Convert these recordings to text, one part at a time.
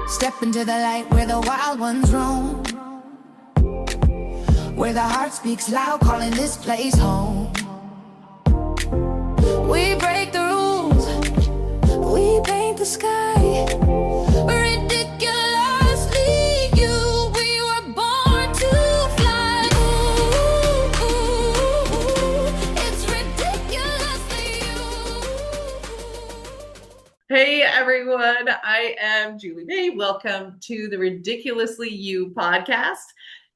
Step into the light where the wild ones roam, where the heart speaks loud, calling this place home. We break the rules, we paint the sky, ridiculously you, we were born to fly. Ooh, it's ridiculously you. Hey everyone, I am Julie May. Welcome to the Ridiculously You podcast.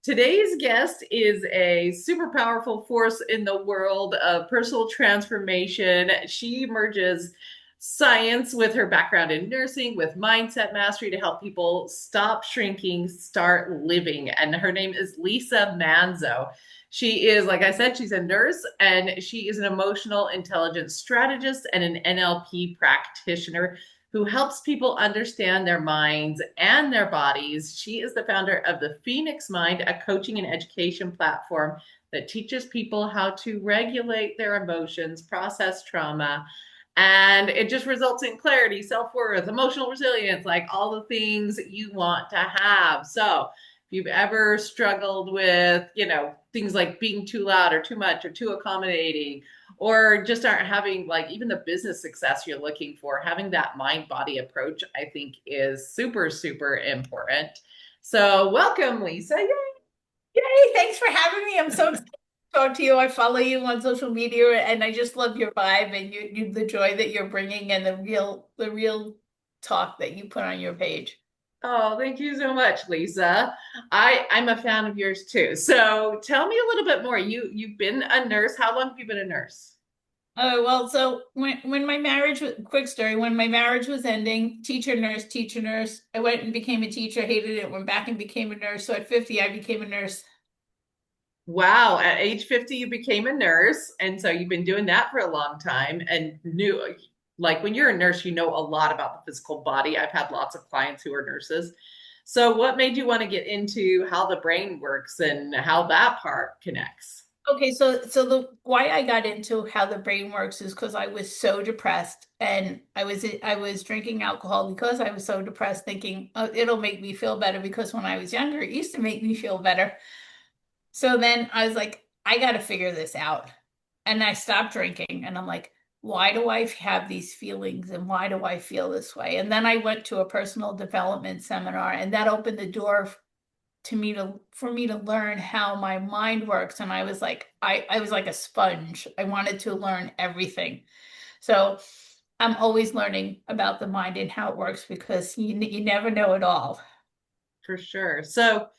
Today's guest is a super powerful force in the world of personal transformation. She merges science with her background in nursing, with mindset mastery to help people stop shrinking, start living. And her name is Lisa Manzo. She is, like I said, she's a nurse and she is an emotional intelligence strategist and an NLP practitioner who helps people understand their minds and their bodies. She is the founder of the Phoenix Mind, a coaching and education platform that teaches people how to regulate their emotions, process trauma, and it just results in clarity, self-worth, emotional resilience, like all the things you want to have. So if you've ever struggled with, things like being too loud or too much or too accommodating, or just aren't having like even the business success you're looking for, having that mind body approach, I think is super, super important. So welcome, Lisa. Yay. Yay, thanks for having me. I'm so excited to talk to you. I follow you on social media and I just love your vibe and you the joy that you're bringing and the real talk that you put on your page. Oh, thank you so much, Lisa. I'm a fan of yours too. So tell me a little bit more. You've been a nurse. How long have you been a nurse? Oh, well, so when my marriage was, quick story, when my marriage was ending, teacher, nurse, I went and became a teacher, hated it, went back and became a nurse. So at 50, I became a nurse. Wow, at age 50, you became a nurse. And so you've been doing that for a long time and knew, like when you're a nurse, you know a lot about the physical body. I've had lots of clients who are nurses. So what made you want to get into how the brain works and how that part connects? Okay, so the why I got into how the brain works is because I was so depressed and I was drinking alcohol because I was so depressed, thinking, oh, it'll make me feel better because when I was younger, it used to make me feel better. So then I was like, I got to figure this out. And I stopped drinking and I'm like, why do I have these feelings and why do I feel this way? And then I went to a personal development seminar and that opened the door for me to learn how my mind works. And I was like, I was like a sponge. I wanted to learn everything. So I'm always learning about the mind and how it works because you never know it all. For sure. So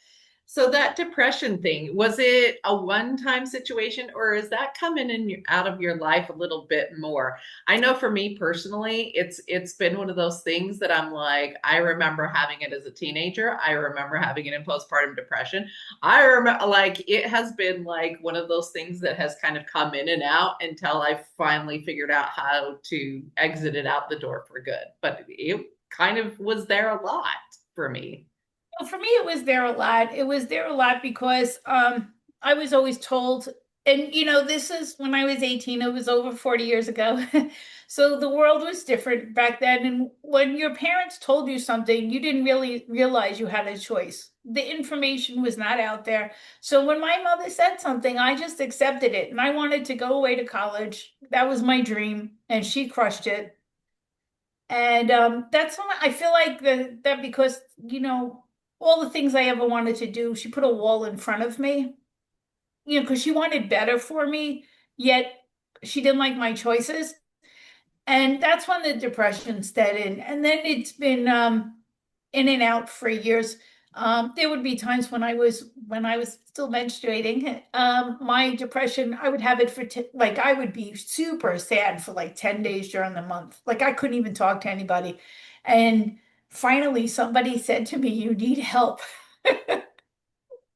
that depression thing, was it a one-time situation or is that coming out of your life a little bit more? I know for me personally, it's been one of those things that I'm like, I remember having it as a teenager. I remember having it in postpartum depression. I remember like it has been like one of those things that has kind of come in and out until I finally figured out how to exit it out the door for good. But it kind of was there a lot for me. Well, for me, it was there a lot. It was there a lot because I was always told, and this is when I was 18, it was over 40 years ago. So the world was different back then. And when your parents told you something, you didn't really realize you had a choice. The information was not out there. So when my mother said something, I just accepted it. And I wanted to go away to college. That was my dream. And she crushed it. And that's when I feel like that because, all the things I ever wanted to do, she put a wall in front of me, because she wanted better for me, yet she didn't like my choices. And that's when the depression set in. And then it's been in and out for years. There would be times when I was still menstruating, my depression, I would have it for like I would be super sad for like 10 days during the month. Like I couldn't even talk to anybody. And finally somebody said to me, "You need help."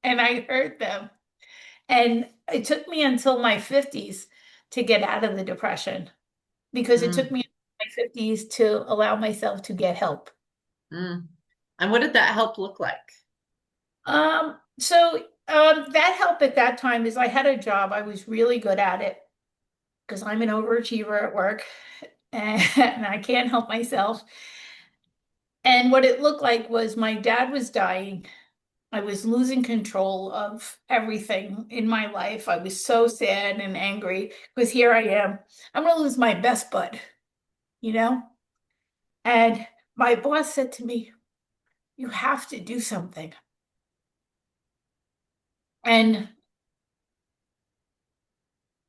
And I heard them. And it took me until my 50s to get out of the depression because it took Mm, me until my 50s to allow myself to get help. mm. And what did that help look like? That help at that time is I had a job. I was really good at it because I'm an overachiever at work and I can't help myself. And what it looked like was my dad was dying. I was losing control of everything in my life. I was so sad and angry because here I am. I'm going to lose my best bud, you know? And my boss said to me, "You have to do something." And,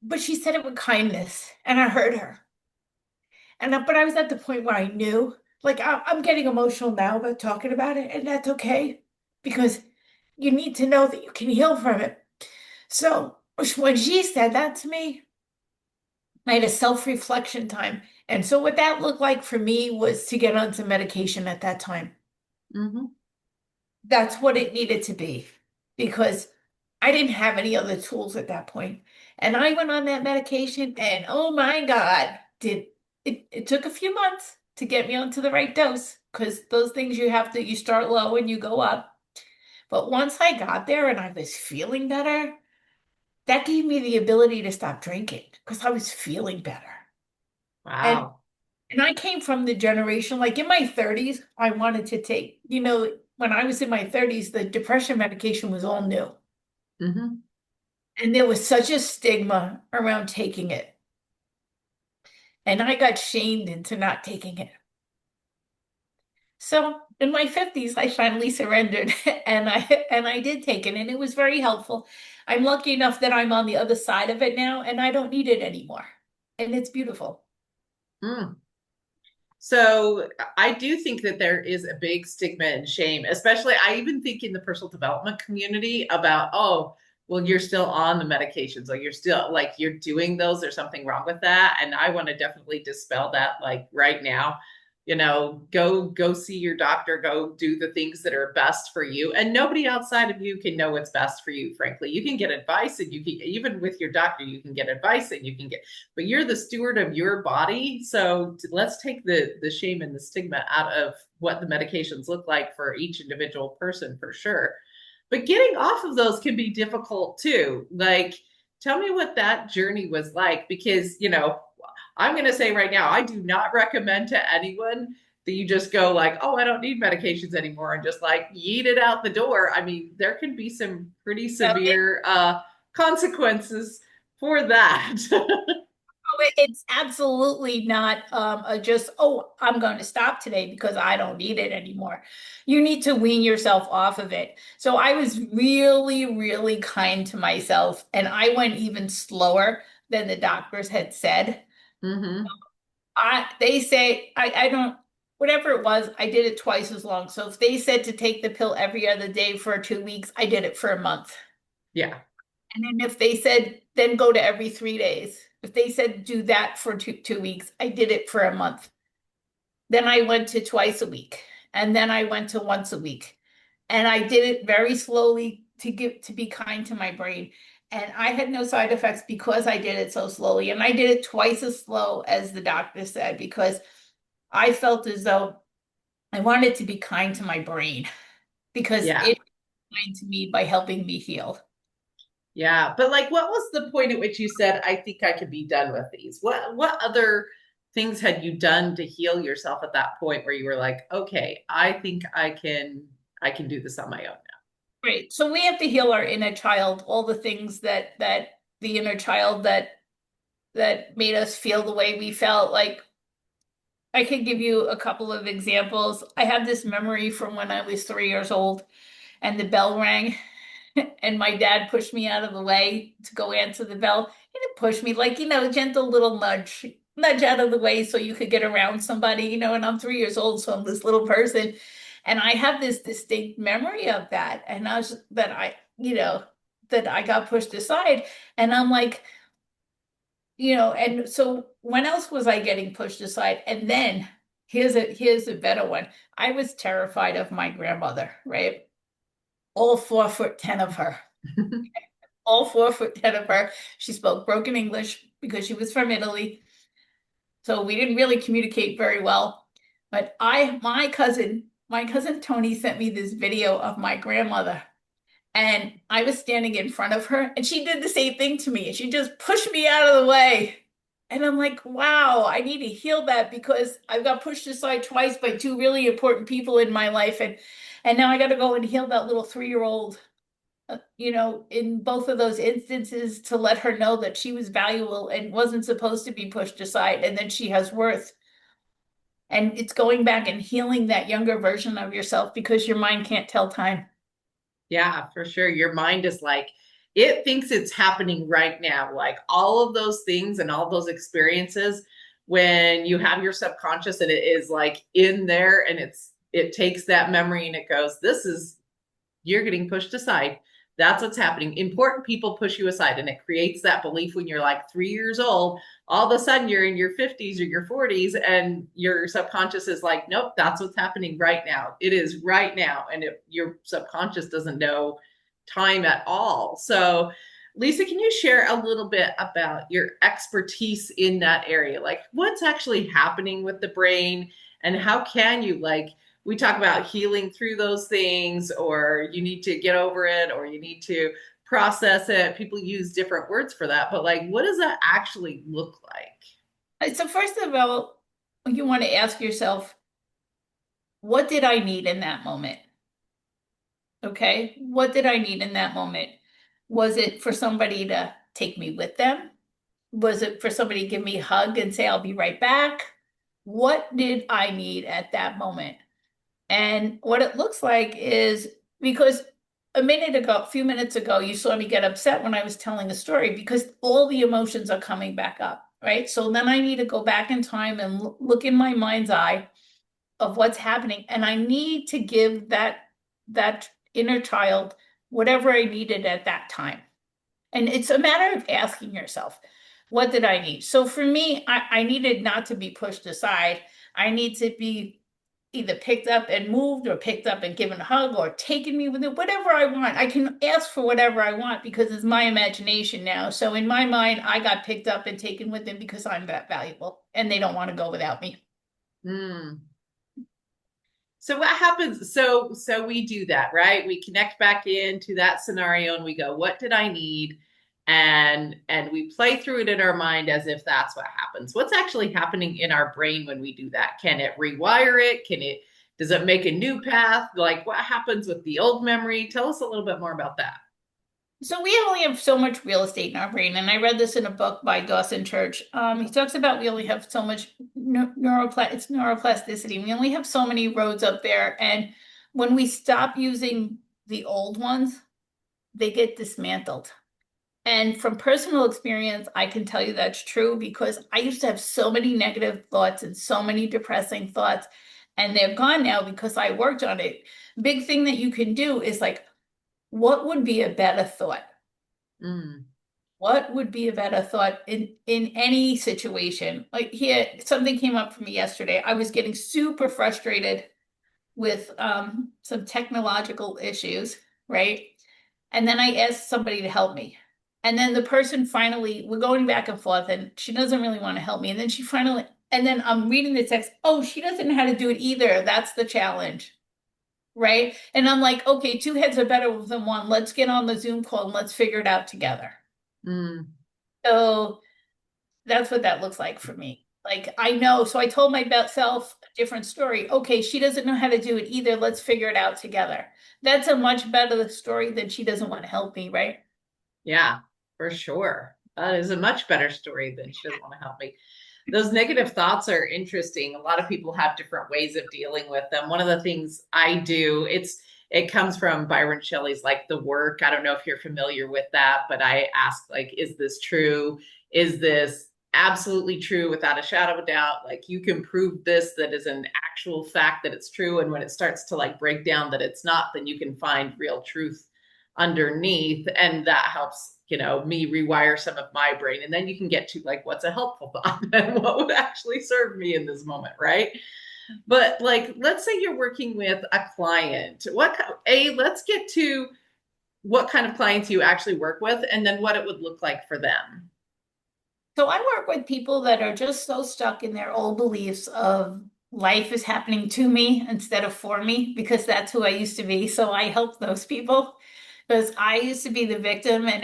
but she said it with kindness, and I heard her. But I was at the point where I knew, like, I'm getting emotional now about talking about it, and that's okay because you need to know that you can heal from it. So when she said that to me, I had a self-reflection time. And so what that looked like for me was to get on some medication at that time. Hmm. That's what it needed to be because I didn't have any other tools at that point. And I went on that medication and oh my God, it took a few months to get me onto the right dose because those things you start low and you go up. But once I got there and I was feeling better, that gave me the ability to stop drinking because I was feeling better. And Wow. and I came from the generation, like in my 30s, I wanted to take, when I was in my 30s, the depression medication was all new. Hmm. And there was such a stigma around taking it. And I got shamed into not taking it. So in my 50s, I finally surrendered and I did take it, and it was very helpful. I'm lucky enough that I'm on the other side of it now and I don't need it anymore. And it's beautiful. Mm. So I do think that there is a big stigma and shame, especially I even think in the personal development community about, oh, well, you're still on the medications, or you're still like you're doing those, there's something wrong with that. And I want to definitely dispel that like right now. Go see your doctor, go do the things that are best for you. And nobody outside of you can know what's best for you, frankly. You can get advice and you can even with your doctor, you can get advice and you can get but you're the steward of your body. So let's take the shame and the stigma out of what the medications look like for each individual person for sure. But getting off of those can be difficult too. Like, tell me what that journey was like, because, I'm going to say right now, I do not recommend to anyone that you just go like, oh, I don't need medications anymore and just like yeet it out the door. I mean, there can be some pretty So severe consequences for that. it's absolutely not a just, oh, I'm going to stop today because I don't need it anymore. You need to wean yourself off of it. So I was really, really kind to myself, and I went even slower than the doctors had said. Hmm. They say I don't, whatever it was, I did it twice as long. So if they said to take the pill every other day for 2 weeks, I did it for a month. Yeah. And then if they said, then go to every 3 days, if they said do that for two weeks, I did it for a month. Then I went to twice a week. And then I went to once a week. And I did it very slowly to be kind to my brain. And I had no side effects because I did it so slowly. And I did it twice as slow as the doctor said because I felt as though I wanted to be kind to my brain because Yeah. it was kind to me by helping me heal. Yeah. But like what was the point at which you said, I think I could be done with these? What other things had you done to heal yourself at that point where you were like, okay, I think I can do this on my own now. Right. So we have to heal our inner child, all the things that the inner child that made us feel the way we felt. Like I could give you a couple of examples. I have this memory from when I was 3 years old and the bell rang and my dad pushed me out of the way to go answer the bell. He didn't push me, like, a gentle little nudge out of the way so you could get around somebody, and I'm 3 years old, so I'm this little person. And I have this distinct memory of that. And that I got pushed aside. And I'm like, and so when else was I getting pushed aside? And then here's a better one. I was terrified of my grandmother, right? All 4'10" of her. All 4'10" of her. She spoke broken English because she was from Italy. So we didn't really communicate very well. But my cousin Tony sent me this video of my grandmother. And I was standing in front of her, and she did the same thing to me. And she just pushed me out of the way. And I'm like, wow, I need to heal that because I got pushed aside twice by two really important people in my life. And now I got to go and heal that little 3-year-old, in both of those instances to let her know that she was valuable and wasn't supposed to be pushed aside and that she has worth. And it's going back and healing that younger version of yourself because your mind can't tell time. Yeah, for sure. Your mind is like, it thinks it's happening right now. Like all of those things and all those experiences, when you have your subconscious and it is like in there and it takes that memory and it goes, this is, you're getting pushed aside. That's what's happening. Important people push you aside, and it creates that belief when you're like 3 years old. All of a sudden, you're in your 50s or your 40s, and your subconscious is like, nope, that's what's happening right now. It is right now. And your subconscious doesn't know time at all. So, Lisa, can you share a little bit about your expertise in that area? Like, what's actually happening with the brain, and how can you, like, we talk about healing through those things, or you need to get over it, or you need to process it. People use different words for that, but like, what does that actually look like? So first of all, you want to ask yourself, what did I need in that moment? Okay, what did I need in that moment? Was it for somebody to take me with them? Was it for somebody to give me a hug and say, I'll be right back? What did I need at that moment? And what it looks like is because a few minutes ago, you saw me get upset when I was telling a story because all the emotions are coming back up, right? So then I need to go back in time and look in my mind's eye of what's happening. And I need to give that inner child whatever I needed at that time. And it's a matter of asking yourself, what did I need? So for me, I needed not to be pushed aside. I need to be either picked up and moved or picked up and given a hug or taken me with it, whatever I want. I can ask for whatever I want because it's my imagination now. So in my mind, I got picked up and taken with them because I'm that valuable and they don't want to go without me. Mm. So what happens? So we do that, right? We connect back into that scenario and we go, what did I need? And we play through it in our mind as if that's what happens. What's actually happening in our brain when we do that? Can it rewire it? Does it make a new path? Like what happens with the old memory? Tell us a little bit more about that. So we only have so much real estate in our brain, and I read this in a book by Dawson Church. He talks about we only have so much it's neuroplasticity. We only have so many roads up there, and when we stop using the old ones, they get dismantled. And from personal experience, I can tell you that's true because I used to have so many negative thoughts and so many depressing thoughts, and they're gone now because I worked on it. Big thing that you can do is like, what would be a better thought? Mm. What would be a better thought in any situation? Like here, something came up for me yesterday. I was getting super frustrated with some technological issues, right? And then I asked somebody to help me. And then the person finally, we're going back and forth, and she doesn't really want to help me. And then and then I'm reading the text. Oh, she doesn't know how to do it either. That's the challenge. Right. And I'm like, okay, two heads are better than one. Let's get on the Zoom call and let's figure it out together. Mm. So that's what that looks like for me. Like, I know. So I told myself a different story. Okay, she doesn't know how to do it either. Let's figure it out together. That's a much better story than she doesn't want to help me, right? Yeah, for sure. That is a much better story than she doesn't want to help me. Those negative thoughts are interesting. A lot of people have different ways of dealing with them. One of the things I do, it comes from Byron Shelley's like The Work. I don't know if you're familiar with that, but I ask like, is this true? Is this absolutely true without a shadow of a doubt? Like you can prove this, that is an actual fact that it's true. And when it starts to like break down that it's not, then you can find real truth underneath, and that helps me rewire some of my brain, and then you can get to like what's a helpful thought and what would actually serve me in this moment, right? But like let's say you're working with a client, let's get to what kind of clients you actually work with and then what it would look like for them. So I work with people that are just so stuck in their old beliefs of life is happening to me instead of for me, because that's who I used to be. So I help those people because I used to be the victim and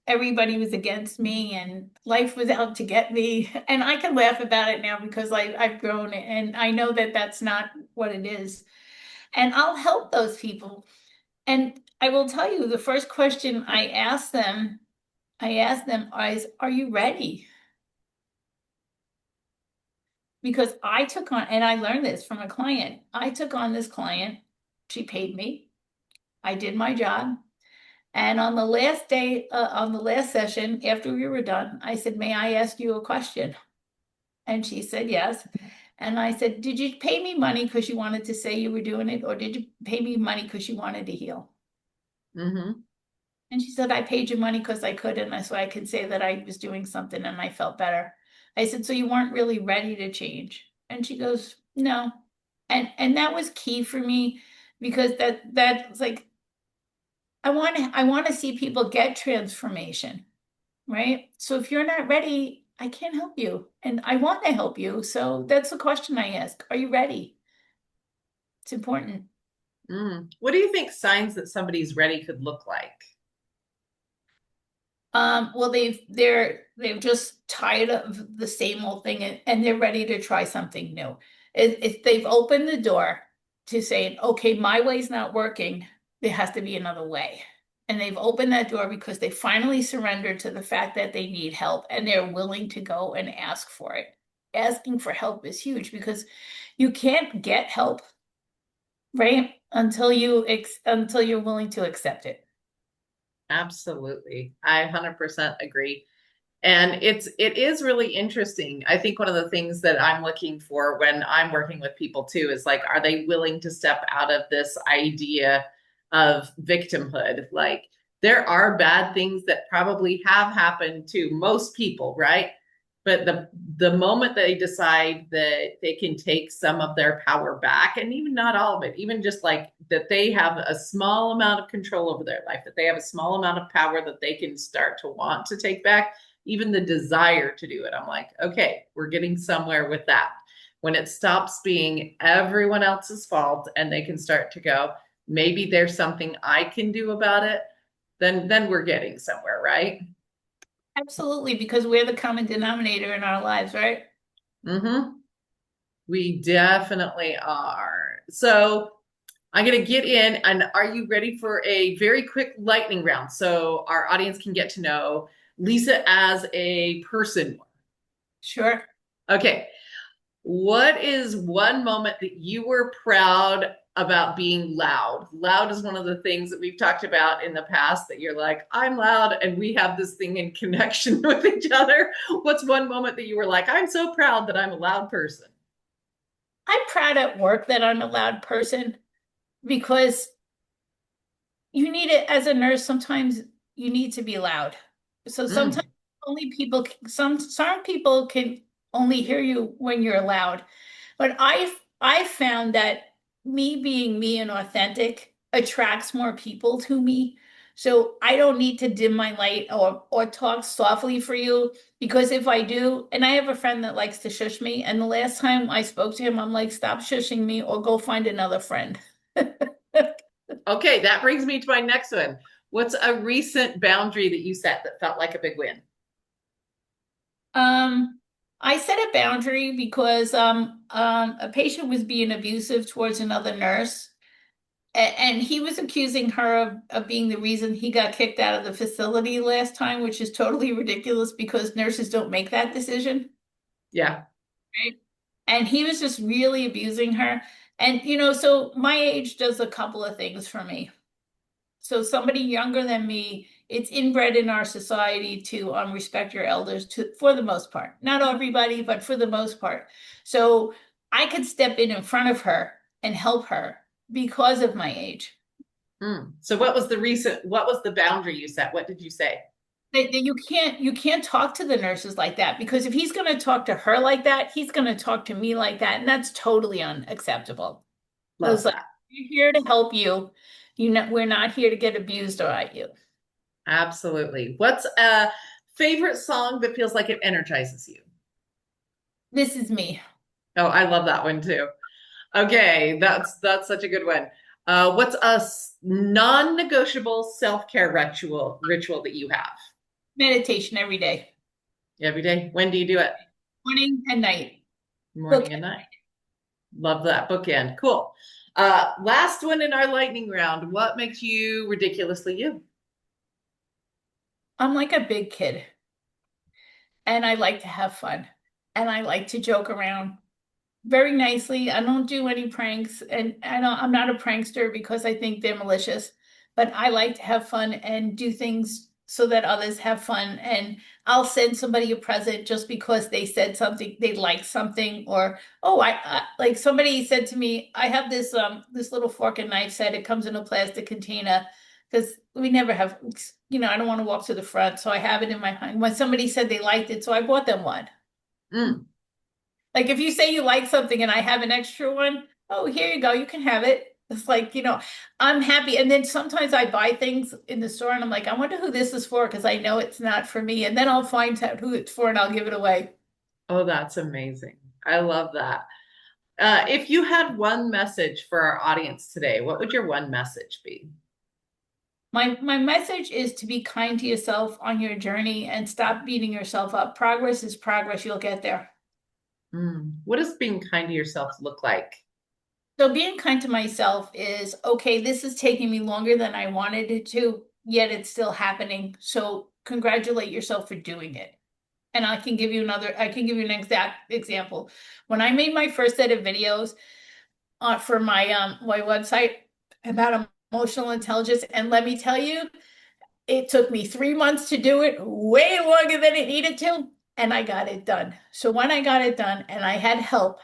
everybody was against me and life was out to get me. And I can laugh about it now because I've grown and I know that that's not what it is. And I'll help those people. And I will tell you, the first question I asked them is, are you ready? Because I took on, and I learned this from a client. I took on this client. She paid me. I did my job. And on the last day, on the last session, after we were done, I said, may I ask you a question? And she said, yes. And I said, did you pay me money because you wanted to say you were doing it? Or did you pay me money because you wanted to heal? Mm-hmm. And she said, I paid you money because I could, and so I could say that I was doing something and I felt better. I said, so you weren't really ready to change? And she goes, no. And that was key for me because that's like, I want to see people get transformation, right? So if you're not ready, I can't help you. And I want to help you. So that's the question I ask. Are you ready? It's important. What do you think signs that somebody's ready could look like? Well, they've just tired of the same old thing and they're ready to try something new. If they've opened the door to saying, okay, my way's not working, there has to be another way. And they've opened that door because they finally surrendered to the fact that they need help and they're willing to go and ask for it. Asking for help is huge because you can't get help, right? Until you're willing to accept it. Absolutely. I 100% agree. And it is really interesting. I think one of the things that I'm looking for when I'm working with people too is like, are they willing to step out of this idea of victimhood? Like there are bad things that probably have happened to most people, right? But the moment they decide that they can take some of their power back, and even not all of it, even just like that they have a small amount of control over their life, that they have a small amount of power that they can start to want to take back, even the desire to do it. I'm like, okay, we're getting somewhere with that. When it stops being everyone else's fault and they can start to go, maybe there's something I can do about it, then we're getting somewhere, right? Absolutely, because we're the common denominator in our lives, right? Mm-hmm. We definitely are. So I'm going to get in, and are you ready for a very quick lightning round so our audience can get to know Lisa as a person? Sure. Okay. What is one moment that you were proud about being loud? Loud is one of the things that we've talked about in the past that you're like, I'm loud, and we have this thing in connection with each other. What's one moment that you were like, I'm so proud that I'm a loud person? I'm proud at work that I'm a loud person because you need it as a nurse. Sometimes you need to be loud. So sometimes Mm. only people, some people can only hear you when you're loud. But I found that me being me and authentic attracts more people to me. So I don't need to dim my light or talk softly for you because if I do, and I have a friend that likes to shush me, and the last time I spoke to him, I'm like, stop shushing me or go find another friend. Okay, that brings me to my next one. What's a recent boundary that you set that felt like a big win? Um, I set a boundary because a patient was being abusive towards another nurse, and he was accusing her of being the reason he got kicked out of the facility last time, which is totally ridiculous because nurses don't make that decision. Yeah. Right. And he was just really abusing her. And so my age does a couple of things for me. So somebody younger than me, it's inbred in our society to respect your elders for the most part. Not everybody, but for the most part. So I could step in front of her and help her because of my age. So what was the boundary you set? What did you say? That you can't talk to the nurses like that because if he's going to talk to her like that, he's going to talk to me like that, and that's totally unacceptable. I Love was like, that. we're here to help you. We're not here to get abused or at you. Absolutely. What's a favorite song that feels like it energizes you? This is me. Oh, I love that one too. Okay, that's such a good one. What's a non-negotiable self-care ritual that you have? Meditation every day, Every day. When do you do it? morning and night. Morning Book. and night. Love that bookend. Cool. Last one in our lightning round. What makes you ridiculously you? I'm like a big kid and I like to have fun and I like to joke around very nicely. I don't do any pranks and I'm not a prankster because I think they're malicious, but I like to have fun and do things so that others have fun. And I'll send somebody a present just because they said something, they like something, or oh, like somebody said to me, I have this little fork and knife set. It comes in a plastic container because we never have, I don't want to walk to the front, so I have it in my hand. When somebody said they liked it, so I bought them one. Mm. Like if you say you like something and I have an extra one, oh, here you go, you can have it. It's like, I'm happy. And then sometimes I buy things in the store and I'm like, I wonder who this is for because I know it's not for me. And then I'll find out who it's for and I'll give it away. Oh, that's amazing. I love that. If you had one message for our audience today, what would your one message be? My message is to be kind to yourself on your journey and stop beating yourself up. Progress is progress. You'll get there. What does being kind to yourself look like? So being kind to myself is, okay, this is taking me longer than I wanted it to, yet it's still happening. So congratulate yourself for doing it. And I can give you an exact example. When I made my first set of videos for my website about emotional intelligence, and let me tell you, it took me 3 months to do it, way longer than it needed to, and I got it done. So when I got it done, and I had help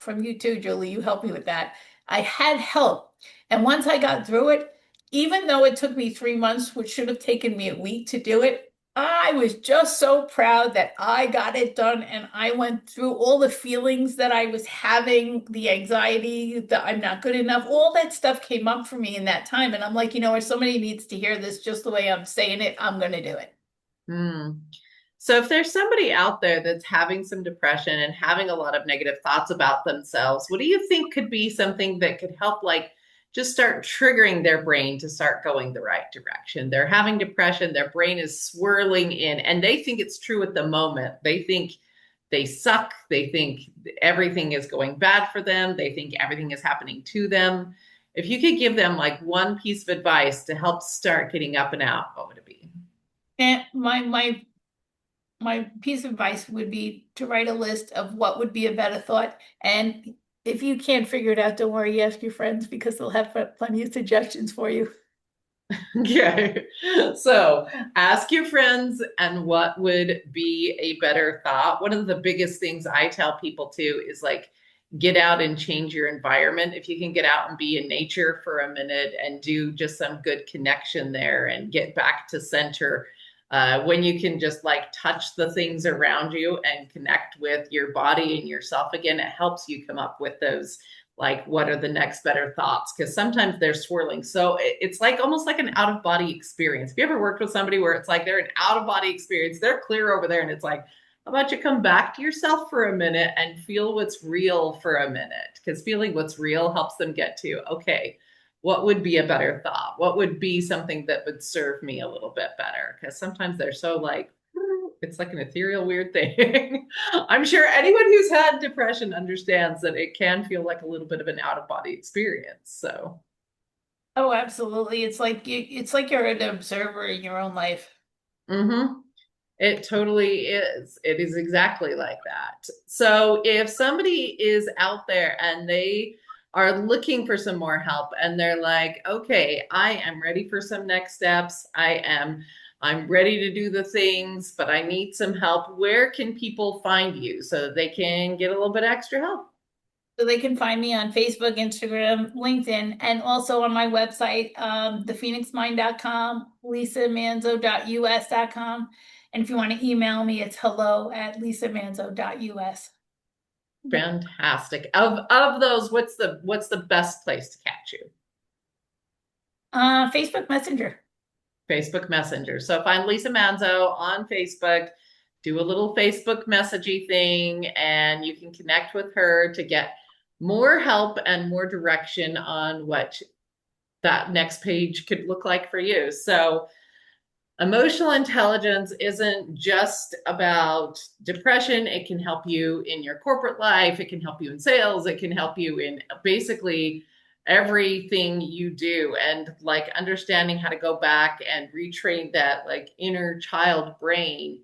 from you too, Julie, you helped me with that. I had help. And once I got through it, even though it took me 3 months, which should have taken me a week to do it, I was just so proud that I got it done. And I went through all the feelings that I was having, the anxiety, that I'm not good enough, all that stuff came up for me in that time. And I'm like, if somebody needs to hear this just the way I'm saying it, I'm going to do it. Hmm. So if there's somebody out there that's having some depression and having a lot of negative thoughts about themselves, what do you think could be something that could help, like, just start triggering their brain to start going the right direction? They're having depression, their brain is swirling in, and they think it's true at the moment. They think they suck. They think everything is going bad for them. They think everything is happening to them. If you could give them like one piece of advice to help start getting up and out, what would it be? And my piece of advice would be to write a list of what would be a better thought. And if you can't figure it out, don't worry, ask your friends because they'll have plenty of suggestions for you. Okay. So ask your friends, and what would be a better thought? One of the biggest things I tell people too is like, get out and change your environment. If you can get out and be in nature for a minute and do just some good connection there and get back to center, when you can just like touch the things around you and connect with your body and yourself again, it helps you come up with those, like, what are the next better thoughts? Because sometimes they're swirling. So it's like almost like an out of body experience. Have you ever worked with somebody where it's like they're an out of body experience? They're clear over there, and it's like, how about you come back to yourself for a minute and feel what's real for a minute? Because feeling what's real helps them get to, okay, what would be a better thought? What would be something that would serve me a little bit better? Because sometimes they're so like, it's like an ethereal, weird thing. I'm sure anyone who's had depression understands that it can feel like a little bit of an out of body experience. So, Oh, absolutely. It's like you're an observer in your own life. mm-hmm. It totally is. It is exactly like that. So if somebody is out there and they are looking for some more help and they're like, okay, I am ready for some next steps. I'm ready to do the things, but I need some help. Where can people find you so that they can get a little bit extra help? So they can find me on Facebook, Instagram, LinkedIn, and also on my website, thephoenixmind.com, lisamanzo.us.com. And if you want to email me, it's hello@lisamanzo.us. Fantastic. Of those, what's the best place to catch you? Facebook Messenger. Facebook Messenger. So find Lisa Manzo on Facebook, do a little Facebook messagey thing, and you can connect with her to get more help and more direction on what that next page could look like for you. So Emotional intelligence isn't just about depression. It can help you in your corporate life. It can help you in sales. It can help you in basically everything you do. And like understanding how to go back and retrain that like inner child brain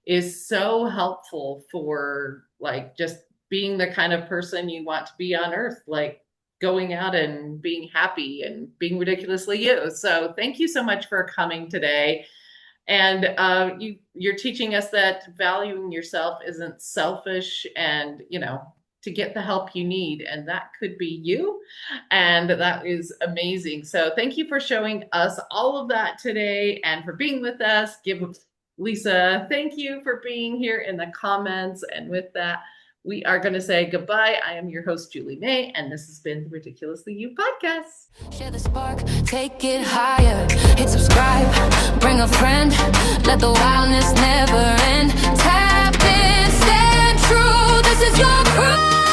is so helpful for like just being the kind of person you want to be on earth, like going out and being happy and being ridiculously you. So thank you so much for coming today. And you're teaching us that valuing yourself isn't selfish, and to get the help you need, and that could be you. And that is amazing. So thank you for showing us all of that today and for being with us. Give Lisa, thank you for being here in the comments. And with that, we are going to say goodbye. I am your host, Julie May, and this has been the Ridiculously You podcast. Share the spark, take it higher, hit subscribe, bring a friend, let the wildness never end. Tap in, stand true, this is your crew.